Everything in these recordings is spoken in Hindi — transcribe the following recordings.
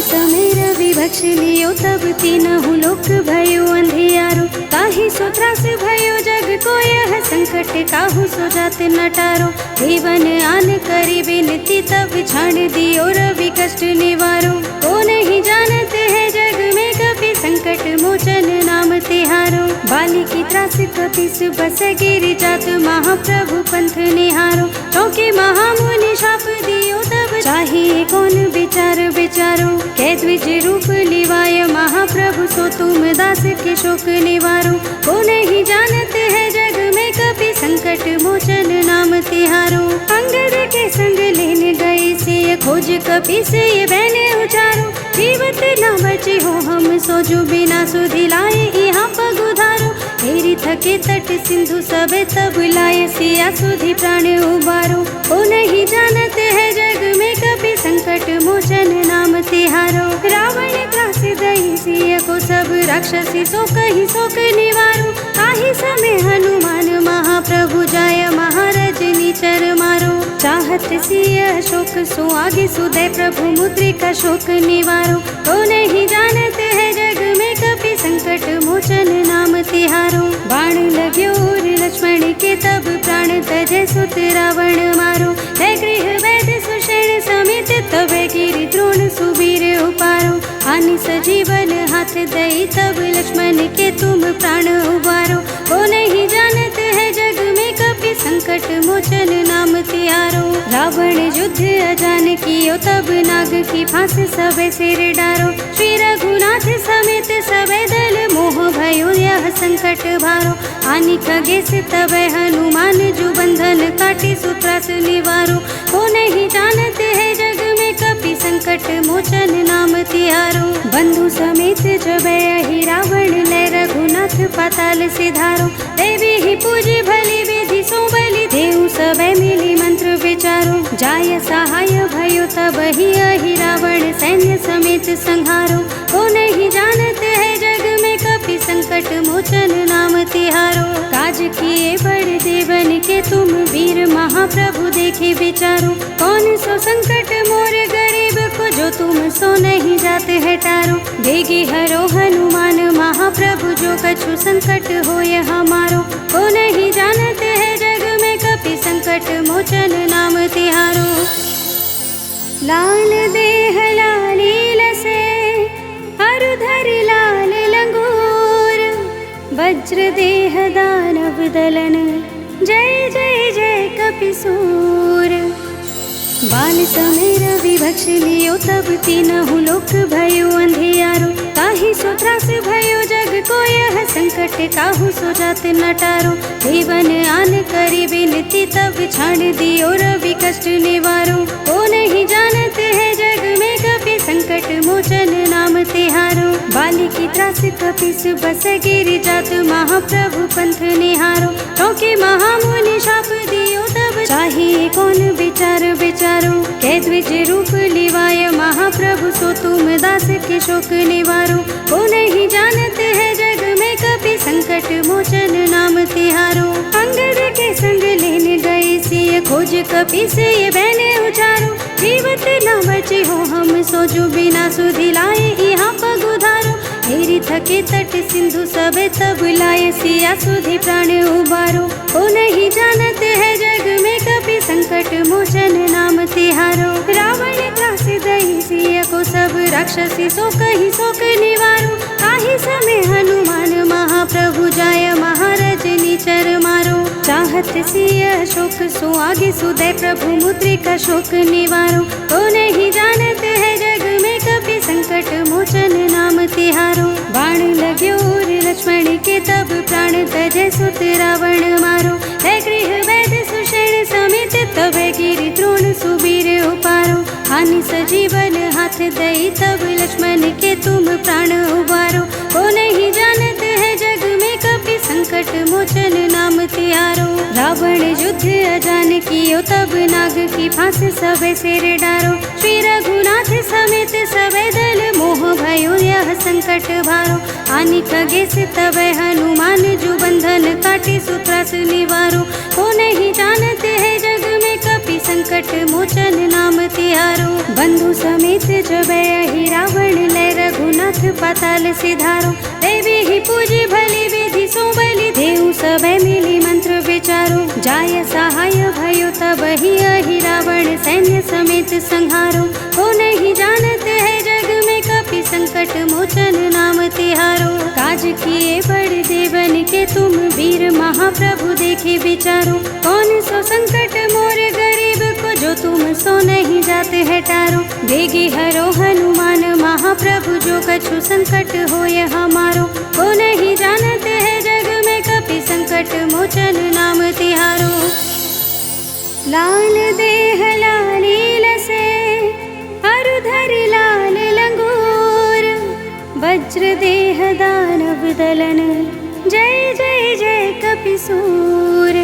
समय रवि भक्ष लियो तब तीनहु लोक भयो अंधियारो। ताहि सो त्रास भयो जग को यह संकट, काहू सो जात नटारो। जीवन आन करी बिनती तब छाड़ दियो रवि कष्ट निवारो। को नहीं जानत है जग में कपि संकट मोचन नाम तिहारो। बाली की त्रास कपिस बस गिरि जात महाप्रभु पंथ निहारो। चौके महामुनि शाप दियो तब चाहिए कौन विचार विचारो। कै द्विज रूप लिवाय महाप्रभु सो तुम दास के शोक निवारो। को नहीं जानत है जग में कपि संकट मोचन नाम तिहारो। अंगद के संग लेन गए सिय खोज कपि से बहने उचारो। जीवत न बचे हो हम सोजो बिना सुधि लाए यहाँ पग उधारो। हेरी थके तट सिंधु सबे तब लाए सिया सुधि प्राण उबारो। को नहीं जानते है जग में कपि संकट मोचन नाम तिहारो। रावण त्रास दही सिय को सब राक्षसी सो कही शोक निवारो। ताहि समय हनुमान महाप्रभु जाय महाराज निचर मारो। चाहत सिय शोक सो आगे सुदय प्रभु मुद्रिका शोक निवारो। को नहीं जानते है जग में कपि संकट मोचन नाम तिहारो। बाण लग्यो लक्ष्मण के तब प्राण तजे सुत रावण मारो। है गृह वैद्य सुषेण समेत तब गिरि द्रोण सुबीर उपारो। हानि सजीवन हाथ दई तब लक्ष्मण के तुम प्राण उबारो। को नहीं जानते है जग में कपि संकट मोचन नाम तिहारो। रावण युद्ध अजान कियो तब नाग की फांस सबे सिर डारो। श्री रघुनाथ समेत सबे दल मोह भयो यह संकट भारो। हानि खगेश तब हनुमान जो बंधन काटे सुत्रास निवारो। को नहीं जानते है जग में कपि संकट मोचन नाम तिहारो। बंधु समेत जब ही रावण ले रघुनाथ पाताल सिधारो। देवी ही पूजी भली विधि सो बलि देव सब मिली मंत्र विचारो। जाय सहाय भयो तब ही रावण सैन्य समेत संहारो। को नहीं जानते है जग में कपि संकट मोचन नाम तिहारो। काज किए बड़े देवन के तुम वीर महाप्रभु देखे विचारो। कौन सो संकट मोर गरीब को जो तुम सो नहीं जाते है टारो। भेगे हरो हनुमान महाप्रभु जो कछु संकट हो यह हमारो। को नहीं जानते है जग में कपि संकट मोचन नाम तिहारो। लाल देह लाली लसे अरुधर लाल लंगूर। वज्र देह दानव दलन जय जय जय कपिसूर। बाल समय रवि भक्ष लियो तब तीनहु लोक भयो अंधियारो। ताहि सो त्रास भयो जग को यह संकट, काहू सो जात नटारो। जीवन आन करी बिनती तब छाड़ दियो रवि कष्ट निवारो। को नहीं जानते है जग में कपि संकट मोचन नाम तिहारो। बाली की त्रास कपिस बस गिरि जात महाप्रभु पंथ निहारो। चौके महामुनि शाप दियो तब चाहिए कौन विचार विचारो। कै द्विज रूप लिवाय महाप्रभु सो तुम दास के शोक निवारो। को नहीं जानते है जग में कपि संकट मोचन नाम तिहारो। अंगद के संग लेन गए सिय खोज कपि से बहने उचारो। जीवत न बचे हो हम सोजो बिना सुधि लाए यहाँ पग उधारो। हेरी थके तट सिंधु सबे तब लाए सिया सुधि प्राण उबारो। को नहीं जानते है जग में कपि संकट मोचन नाम तिहारो। रावण त्रास दही सिय को सब राक्षसी सो कही शोक निवारो। ताहि समय हनुमान महाप्रभु जाय महाराज निचर मारो। चाहत सिय शोक सो आगे सुदय प्रभु मुद्रिका शोक निवारो। को नहीं जानते है जग में कपि संकट मोचन नाम तिहारो। बाण लग्यो लक्ष्मण के तब प्राण तजे सुत रावण मारो। है गृह वैद्य सुषेण समेत तब गिरि द्रोण सुबीर उपारो। हानि सजीवन हाथ दई तब लक्ष्मण के तुम प्राण उबारो। को नहीं जानते है जग में कपि संकट मोचन नाम तिहारो। रावण युद्ध अजान कियो तब नाग की फांस सबे सिर डारो। श्री रघुनाथ समेत सबे दल मोह भयो यह संकट भारो। हानि खगेश तब हनुमान जो बंधन काटे सुत्रास निवारो। को नहीं जानते है जग में कपि संकट मोचन नाम तिहारो। बंधु समेत जब ही रावण लय रघुनाथ पाताल सिधारो। देवी ही पूजी भली विधि सो बलि देव सब मिली मंत्र विचारो। जाय सहाय भयो तब ही रावण सैन्य समेत संहारो। को नहीं जानते है जग में कपि संकट मोचन नाम तिहारो। काज किए बड़ देवन के तुम वीर महाप्रभु देखे विचारो। कौन सो संकट मोर गरीब को जो तुम सो नहीं जाते है टारो। देगी हरो हनुमान महाप्रभु जो कछु संकट होय हमारो। को नहीं जानते है जग में कपि संकट मोचन नाम तिहारो। लाल देह लालील से अरुधर लाल लंगूर। वज्र देह दानव दलन जय जय जय कपिसूर।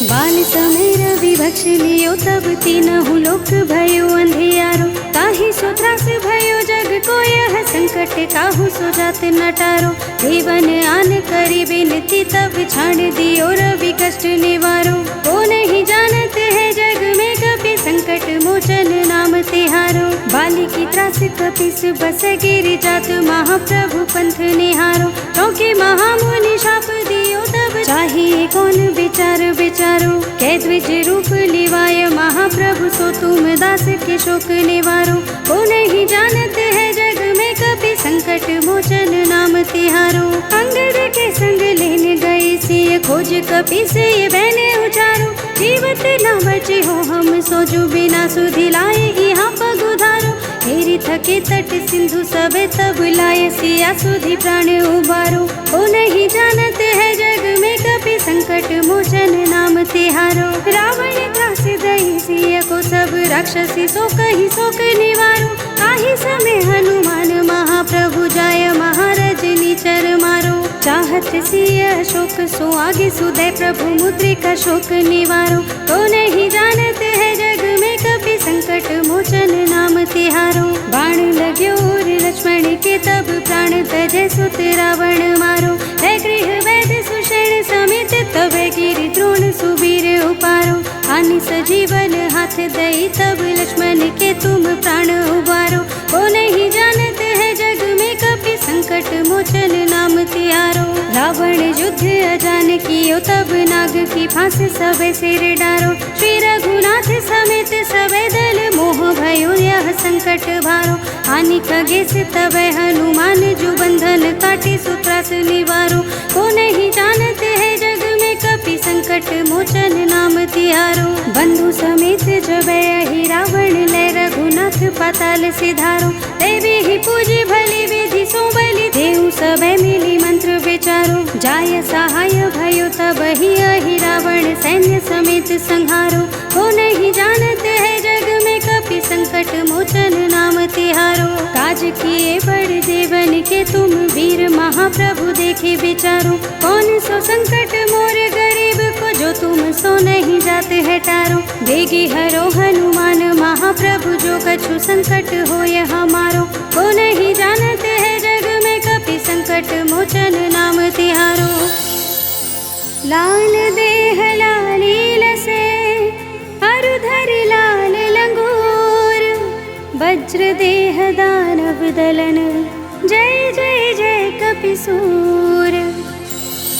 बाल समय रवि भक्ष लियो तब तीनहु लोक भयो अंधियारो। ताहि सो त्रास भयो जग को यह संकट काहू सो जात न टारो। देवन आन करी बिनती तब छाड़ दियो रवि कष्ट निवारो। को नहीं जानते है जग में कपि संकट मोचन नाम तिहारो। बाली की त्रास कपिस बस गिरि जात महाप्रभु पंथ निहारो। क्योंकि महामुनि शाप दियो तब चाहिए कौन विचार विचारो। कै द्विज रूप लिवाय महाप्रभु सो तुम दास के शोक निवारो। को नहीं जानते है जग में कपि संकट मोचन नाम तिहारो। अंगद के संग लेने गए सिय खोज कपि से बहने उचारो। जीवत न बचे हो हम सोजो बिना सुधि लाए यहाँ पग उधारो। हेरी थके तट सिंधु सब तब लाए सिया सुधि प्राण उबारो। को नहीं जानते है जग में कपि संकट मोचन नाम तिहारो। रावण त्रास दई सिय को सब राक्षसी सो कही शोक निवारो। काही समय हनुमान महाप्रभु जाय महाराज नीचर मारो। चाहत सिय अशोक सो आगे सुदय प्रभु मुद्रिका शोक निवारो। तो नहीं जानते है जग में कपि संकट मोचन नाम तिहारो। बाण लग्यो और लक्ष्मण के तब प्राण तजे सुत रावण मारो। है गृह वैद्य सुषेण समेत तब गिरि द्रोण सुबीर उपारो। हानि सजीवन हाथ दई तब लक्ष्मण के तुम प्राण उबारो। को नहीं जानते है जग में कपि संकट मोचन नाम तिहारो। रावण युद्ध अजान कियो तब नाग की फांस सबे सिर डारो। श्री रघुनाथ समेत सबे दल मोह भयो यह संकट भारो। हानि खगे से तब हनुमान जो बंधन काटे सो त्रास निवारो। को नहीं जानते है जग में कपि संकट मोचन नाम तिहारो। बंधु समेत जब ही रावण लय रघुनाथ पाताल सिधारो। देवी ही पूजी भली विधि सो बलि देव सब मिली मंत्र विचारो। जाय सहाय भयो तब ही रावण सैन्य समेत संहारो। को नहीं जानते है जग में कपि संकट मोचन नाम तिहारो। काज किए बड़ देवन के तुम वीर महाप्रभु देखे विचारो। कौन सो संकट मोर गरीब को जो तुम सो नहीं जाते है टारो। देगी हरो हनुमान महाप्रभु जो कछु संकट होय हमारो। को नहीं जानते है जग में कपि संकट मोचन नाम तिहारो। लाल देह लालील से अरुधर लाल लंगूर। वज्र देह दानव दलन जय जय जय कपिसूर।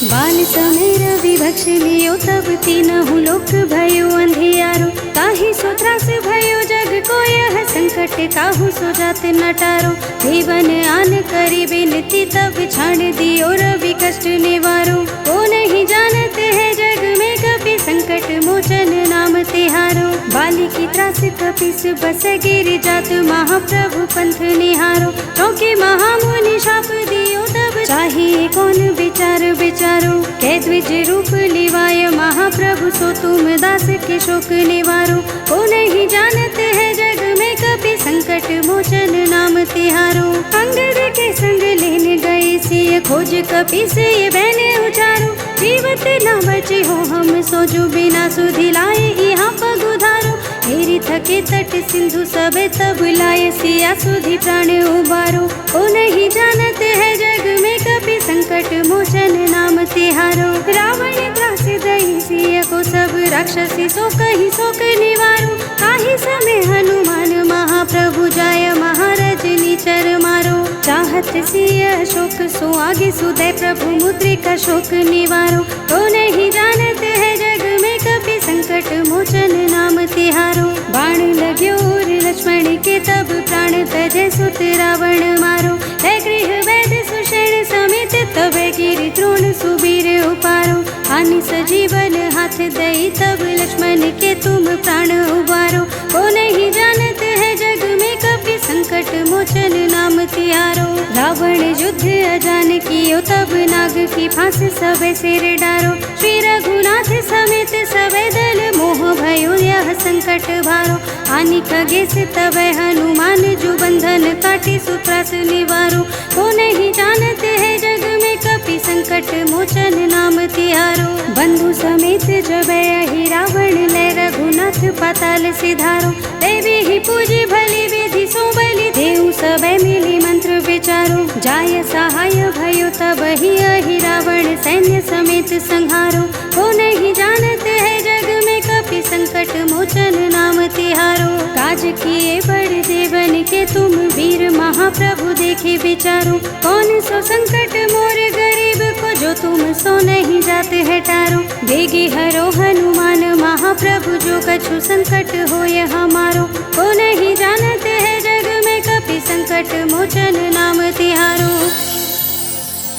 बाल समय रवि भक्ष लियो तब तीनहु लोक भयो अंधियारो। ताहि सो त्रास भयो जग को यह संकट काहू सो जात न टारो। देवन आन करी बिनती तब छाड़ दियो रवि कष्ट निवारो। को नहीं जानते है जग में कपि संकट मोचन नाम तिहारो। बाली की त्रास कपिस बस गिरि जात महाप्रभु पंथ निहारो। क्योंकि महामुनि शाप दियो तब चाहिए कौन विचार विचारो। कै द्विज रूप लिवाय महाप्रभु सो तुम दास के शोक निवारो। को नहीं जानते है जग में कपि संकट मोचन नाम तिहारो। अंगद के संग लेने गए सिय खोज कपि से बहने उचारो। जीवत न बचे हो हम सोजो बिना सुधि लाए यहाँ पग उधारो। हेरी थके तट सिंधु सबे तब लाए सिया सुधि प्राण उबारो। ओ नहीं जानते है जग में कपि संकट मोचन नाम तिहारो। रावण त्रास दई सिया को सब राक्षसी सो कही शोक निवारो। काही समय हनुमान महाप्रभु जाय महाराज निचर मारो। चाहत सिया शोक सो आगे सुदय प्रभु मुद्रिका शोक निवारो। ओ नहीं जानते है जग में कपि संकट मोचन नाम तिहारो। बाण लग्यो लक्ष्मण के तब प्राण तजे सुत रावण मारो। है गृह वैद सुषेण समेत तब गिरि द्रोण सुबीर उपारो। हानि सजीवन हाथ दई तब लक्ष्मण के तुम प्राण उबारो। ओ नहीं जानते है जग में कपि संकट मोचन नाम तिहारो। रावण युद्ध अजान कियो तब नाग की फांस सबे सिर डारो। श्री रघुनाथ समेत सबे दल मोह भयो यह संकट भारो। हानि खगेश तब हनुमान जो बंधन काटे सुत्रास निवारो। को नहीं जानते है जग में कपि संकट मोचन नाम तिहारो। बंधु समेत जब ही रावण ले रघुनाथ पाताल सिधारो। देवी ही पूजी भली विधि सो बलि देव सबे मिली मंत्र विचारो। जाय सहाय भयो तब ही रावण सैन्य समेत संहारो। को नहीं जानते है जग में कपि संकट मोचन नाम तिहारो। काज किए बड़ देवन के तुम वीर महाप्रभु देखे विचारो। कौन सो संकट मोर गरीब को जो तुम सो नहीं जाते है टारो। देगी हरो हनुमान महाप्रभु जो कछु संकट होय हमारो। को नहीं जानते है जग में कपि संकट मोचन नाम तिहारो।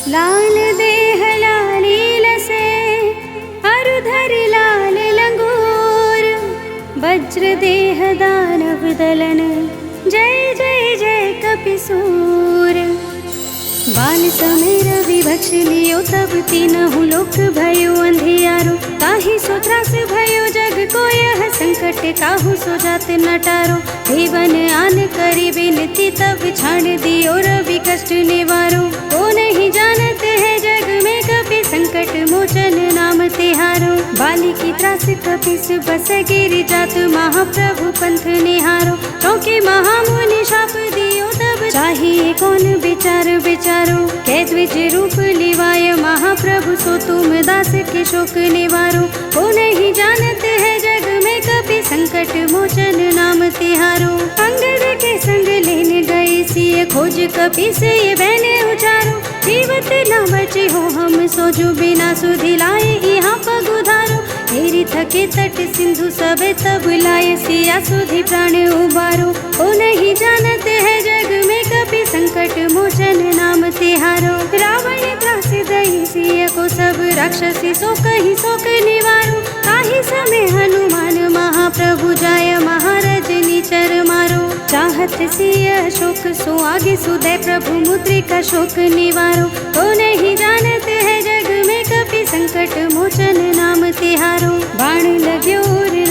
लाल देह लालील से अरुधर लाल लंगूर। वज्र देह दानव दलन जय जय जय कपिसूर। बाल समय रवि भक्ष लियो तब तीनहु लोक भयो अंधियारो। ताहि सो त्रास भयो जग को यह संकट काहू सो जात न टारो। देवन आन करी विनती तब छाड़ दियो रवि कष्ट निवारो। को नहीं जानते है जग में कपि संकट मोचन नाम तिहारो। बाली की त्रास कपिस बस गिरि जात महाप्रभु पंथ निहारो। चौके महामुनि शाप दियो तब चाहिए कौन विचार विचारो। कै द्विज रूप लिवाय महाप्रभु सो तुम दास के शोक निवारो। को नहीं जानते है जग में कपि संकट मोचन नाम तिहारो। अंगद के संग लेने गए सिय खोज कपि से ये बहने उचारो। जीवत न बचे हो हम सोजो बिना सुधि लाए यहाँ पग उधारो। हेरी थके तट सिंधु सबे तब लाए सिया सुधि प्राण उबारो। ओ नहीं जानते है जग में कपि संकट मोचन नाम तिहारो। रावण त्रास दई सिय को सब राक्षसी सो कही शोक निवारो। काही समय हनुमान महाप्रभु जाय महाराज निचर मारो। चाहत सिय शोक सो आगे सुदय प्रभु मुद्रिका शोक निवारो। तो नहीं जानते है जग में कपि संकट मोचन नाम तिहारो। बाण लग्यो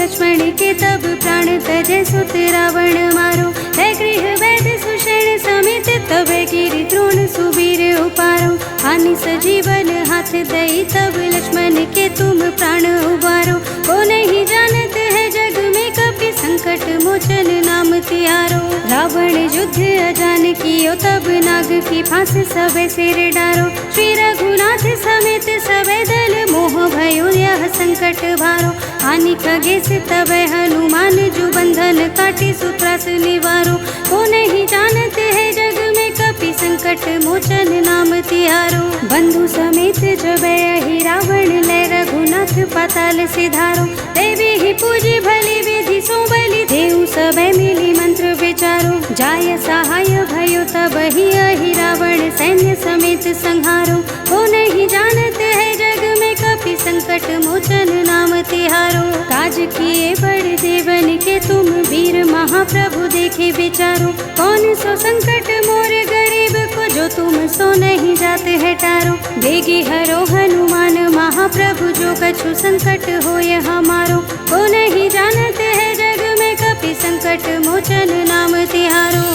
लक्ष्मण के तब प्राण तजे सुत रावण मारो। है गृह वैद सुषेण समेत तब गिरि द्रोण सुबीर उपारो। हानि सजीवन हाथ दई तब लक्ष्मण के तुम प्राण उबारो। को नहीं जानते है जग में कपि संकट मोचन नाम तिहारो। रावण युद्ध अजान कियो तब नाग की फांस सबे सिर डारो। श्री रघुनाथ समेत सबे दल मोह भयो यह संकट भारो। हानि खगेश तब हनुमान जो बंधन काटे सुत्रास निवारो। को नहीं जानते है जग में कपि संकट मोचन नाम तिहारो। बंधु समेत जब ही रावण ले रघुनाथ पाताल सिधारो। देवी ही पूजी भली विधि सो बलि देव सबे मिली मंत्र विचारो। जाय सहाय भयो तब ही रावण सैन्य समेत संहारो। को नहीं जानते है जग में कपि संकट मोचन नाम तिहारो। काज किए बड़ देवन के तुम वीर महाप्रभु देखे विचारो। कौन सो संकट मोर गरीब को जो तुम सो नहीं जाते है टारो। देगी हरो हनुमान महाप्रभु जो कछु संकट होय हमारो। को नहीं जानते है जग में कपि संकट मोचन नाम तिहारो।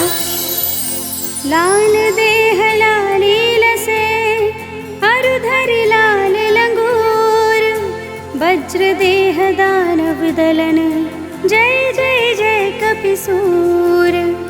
लाल देह लालील से अरुधर लाल लंगूर। वज्र देह दानव दलन जय जय जय कपिसूर।